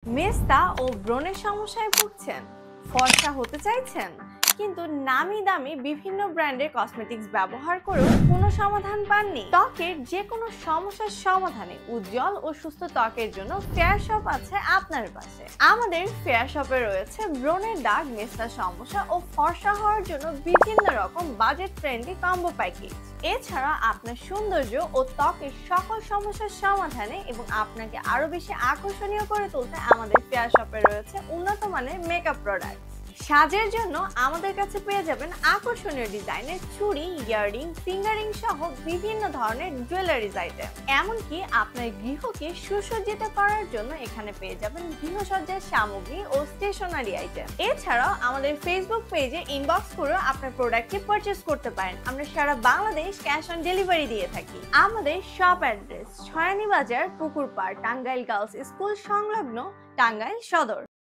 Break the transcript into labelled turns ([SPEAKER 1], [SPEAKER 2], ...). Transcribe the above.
[SPEAKER 1] মেস্তা ও ব্রণের সমস্যায় ভুগছেন, ফর্সা হতে চাইছেন কিন্তু নামি দামি বিভিন্ন ব্র্যান্ডের কসমেটিক্স ব্যবহার করেও কোনো সমাধান পাননি? ত্বকের যে কোনো সমস্যার সমাধানে উজ্জ্বল ও সুস্থ ত্বকের জন্য ফেয়ার শপ আছে আপনার পাশে। আমাদের ফেয়ার শপে রয়েছে ব্রণের দাগ, মেস্তা সমস্যা ও ফর্সা হওয়ার জন্য বিভিন্ন রকম বাজেট ফ্রেন্ডলি কম্বো প্যাকেজ। এছাড়া আপনার সৌন্দর্য ও ত্বকের সকল সমস্যার সমাধানে এবং আপনাকে আরো বেশি আকর্ষণীয় করে তুলতে আমাদের ফেয়ার শপে রয়েছে উন্নত মানের মেকআপ প্রোডাক্ট। সাজের জন্য আমাদের কাছে পেয়ে যাবেন আকর্ষণীয় ডিজাইনের চুড়ি, ইয়াররিং, ফিঙ্গারিং সহ বিভিন্ন ধরনের জুয়েলারিজ আইটেম। এমনকি আপনার গৃহকে সুসজ্জিত করার জন্য এখানে পেয়ে যাবেন গৃহসজ্জার সামগ্রী ও স্টেশনারি আইটেম। এছাড়াও আমাদের ফেসবুক পেজে ইনবক্স করে আপনার প্রোডাক্টটি পারচেজ করতে পারেন। আমরা সারা বাংলাদেশ ক্যাশ অন ডেলিভারি দিয়ে থাকি। আমাদের শপ অ্যাড্রেস ছয়ানী বাজার, পুকুরপাড়, টাঙ্গাইল গার্লস স্কুল সংলগ্ন, টাঙ্গাইল সদর।